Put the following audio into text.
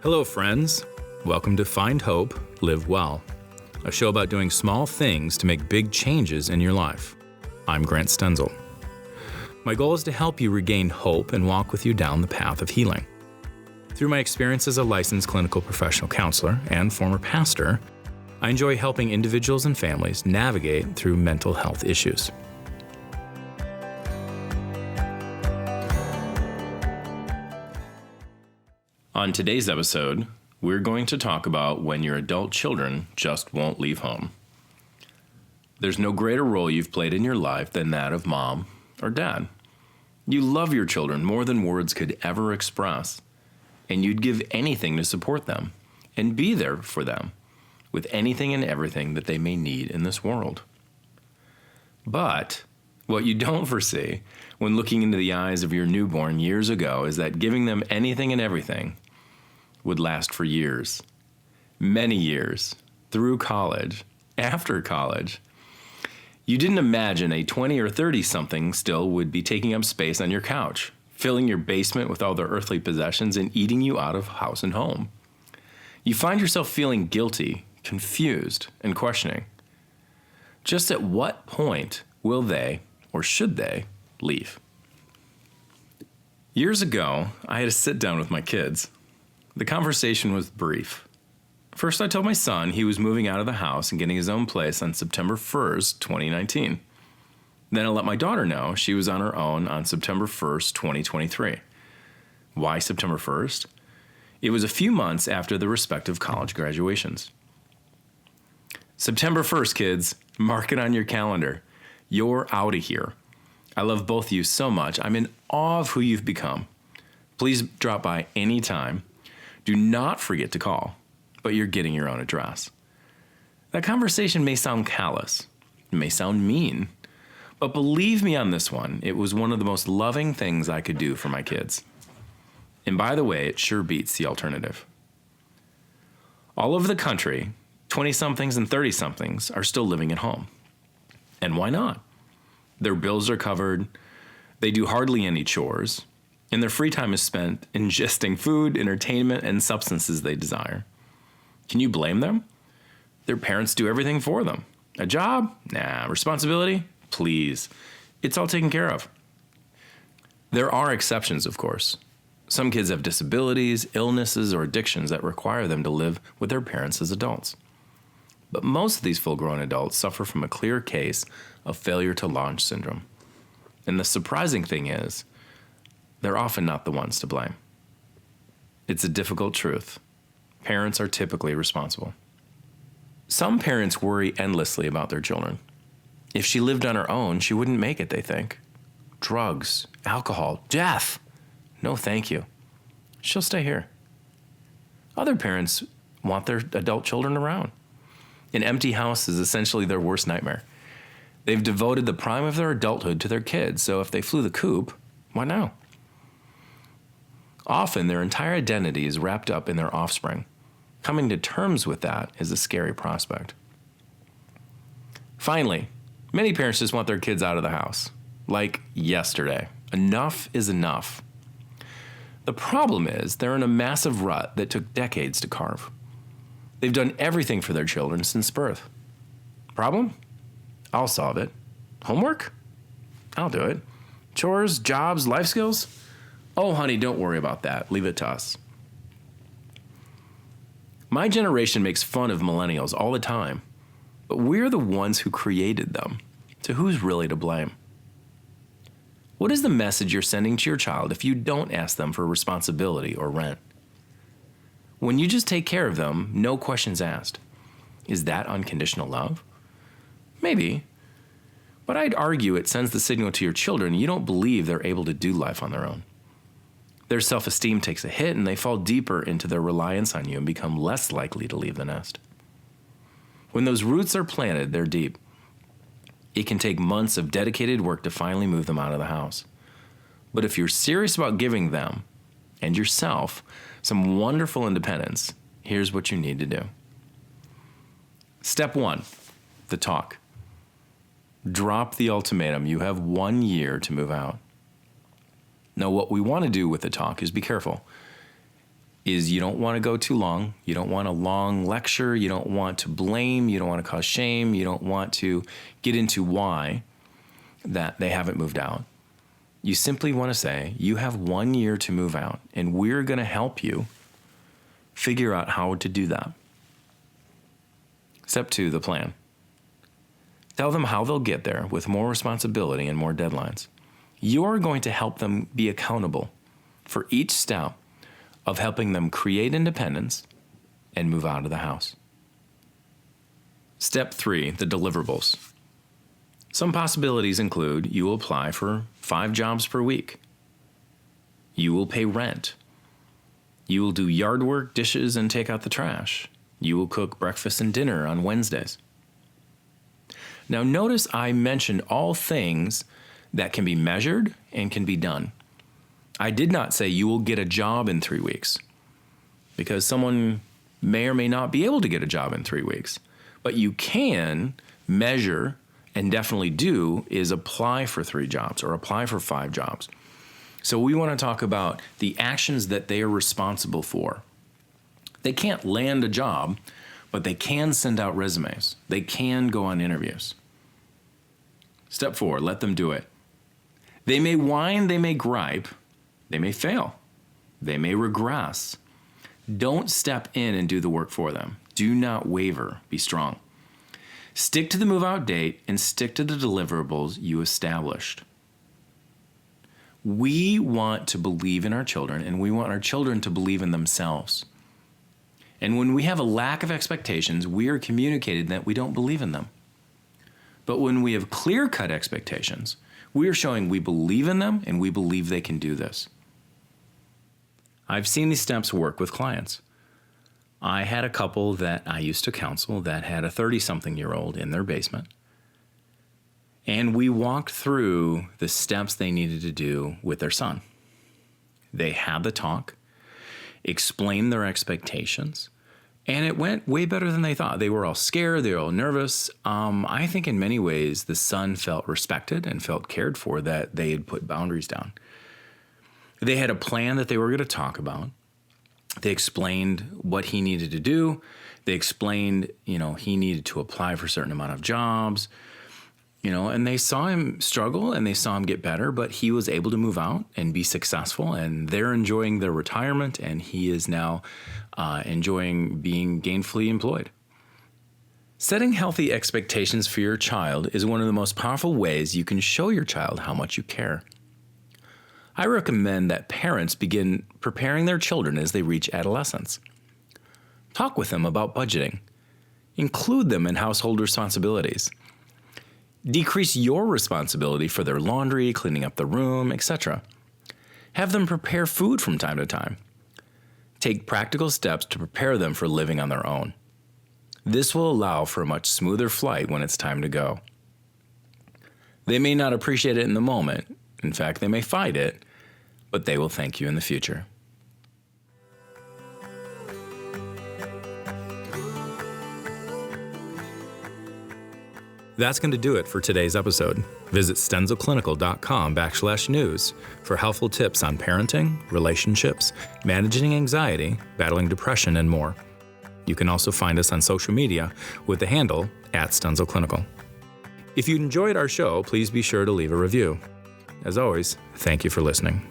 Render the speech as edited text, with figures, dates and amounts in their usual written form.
Hello, friends. Welcome to Find Hope, Live Well, a show about doing small things to make big changes in your life. I'm Grant Stenzel. My goal is to help you regain hope and walk with you down the path of healing. Through my experience as a licensed clinical professional counselor and former pastor, I enjoy helping individuals and families navigate through mental health issues. On today's episode, we're going to talk about when your adult children just won't leave home. There's no greater role you've played in your life than that of mom or dad. You love your children more than words could ever express, and you'd give anything to support them and be there for them with anything and everything that they may need in this world. But what you don't foresee when looking into the eyes of your newborn years ago is that giving them anything and everything would last for years, many years, through college, after college. You didn't imagine a 20 or 30-something still would be taking up space on your couch, filling your basement with all their earthly possessions and eating you out of house and home. You find yourself feeling guilty, confused, and questioning. Just at what point will they, or should they, leave? Years ago, I had a sit down with my kids. The conversation was brief. First, I told my son he was moving out of the house and getting his own place on September 1st, 2019. Then I let my daughter know she was on her own on September 1st, 2023. Why September 1st? It was a few months after the respective college graduations. September 1st, kids, mark it on your calendar. You're out of here. I love both of you so much. I'm in awe of who you've become. Please drop by anytime. Do not forget to call, but you're getting your own address. That conversation may sound callous, it may sound mean, but believe me on this one, it was one of the most loving things I could do for my kids. And by the way, it sure beats the alternative. All over the country, 20-somethings and 30-somethings are still living at home. And why not? Their bills are covered, they do hardly any chores, and their free time is spent ingesting food, entertainment, and substances they desire. Can you blame them? Their parents do everything for them. A job? Nah. Responsibility? Please. It's all taken care of. There are exceptions, of course. Some kids have disabilities, illnesses, or addictions that require them to live with their parents as adults. But most of these full-grown adults suffer from a clear case of failure to launch syndrome. And the surprising thing is, they're often not the ones to blame. It's a difficult truth. Parents are typically responsible. Some parents worry endlessly about their children. If she lived on her own, she wouldn't make it, they think. Drugs, alcohol, death. No, thank you. She'll stay here. Other parents want their adult children around. An empty house is essentially their worst nightmare. They've devoted the prime of their adulthood to their kids, so if they flew the coop, why now? Often, their entire identity is wrapped up in their offspring. Coming to terms with that is a scary prospect. Finally, many parents just want their kids out of the house. Like yesterday. Enough is enough. The problem is they're in a massive rut that took decades to carve. They've done everything for their children since birth. Problem? I'll solve it. Homework? I'll do it. Chores, jobs, life skills? Oh, honey, don't worry about that. Leave it to us. My generation makes fun of millennials all the time, but we're the ones who created them. So who's really to blame? What is the message you're sending to your child if you don't ask them for responsibility or rent? When you just take care of them, no questions asked. Is that unconditional love? Maybe. But I'd argue it sends the signal to your children you don't believe they're able to do life on their own. Their self-esteem takes a hit and they fall deeper into their reliance on you and become less likely to leave the nest. When those roots are planted, they're deep. It can take months of dedicated work to finally move them out of the house. But if you're serious about giving them and yourself some wonderful independence, here's what you need to do. Step 1, the talk. Drop the ultimatum. You have 1 year to move out. Now, what we want to do with the talk is be careful. is you don't want to go too long. You don't want a long lecture. You don't want to blame. You don't want to cause shame. You don't want to get into why that they haven't moved out. You simply want to say, you have 1 year to move out, and we're going to help you figure out how to do that. Step 2, the plan. Tell them how they'll get there with more responsibility and more deadlines. You're going to help them be accountable for each step of helping them create independence and move out of the house. Step 3, the deliverables. Some possibilities include you will apply for 5 jobs per week. You will pay rent. You will do yard work, dishes, and take out the trash. You will cook breakfast and dinner on Wednesdays. Now notice I mentioned all things that can be measured and can be done. I did not say you will get a job in 3 weeks, because someone may or may not be able to get a job in 3 weeks. But you can measure, and definitely do, is apply for 3 jobs or apply for 5 jobs. So we want to talk about the actions that they are responsible for. They can't land a job, but they can send out resumes. They can go on interviews. Step 4, let them do it. They may whine, they may gripe, they may fail, they may regress. Don't step in and do the work for them. Do not waver, be strong. Stick to the move-out date and stick to the deliverables you established. We want to believe in our children, and we want our children to believe in themselves. And when we have a lack of expectations, we are communicated that we don't believe in them. But when we have clear-cut expectations, we are showing we believe in them and we believe they can do this. I've seen these steps work with clients. I had a couple that I used to counsel that had a 30-something-year-old in their basement. And we walked through the steps they needed to do with their son. They had the talk, explained their expectations, and it went way better than they thought. They were all scared. They were all nervous. I think in many ways the son felt respected and felt cared for, that they had put boundaries down. They had a plan that they were going to talk about. They explained what he needed to do. They explained, he needed to apply for a certain amount of jobs, and they saw him struggle and they saw him get better, but he was able to move out and be successful, and they're enjoying their retirement, and he is now enjoying being gainfully employed. Setting healthy expectations for your child is one of the most powerful ways you can show your child how much you care. I recommend that parents begin preparing their children as they reach adolescence. Talk with them about budgeting. Include them in household responsibilities. Decrease your responsibility for their laundry, cleaning up the room, etc. Have them prepare food from time to time. Take practical steps to prepare them for living on their own. This will allow for a much smoother flight when it's time to go. They may not appreciate it in the moment. In fact, they may fight it, but they will thank you in the future. That's going to do it for today's episode. Visit stenzelclinical.com/news for helpful tips on parenting, relationships, managing anxiety, battling depression, and more. You can also find us on social media with the handle @StenzelClinical. If you enjoyed our show, please be sure to leave a review. As always, thank you for listening.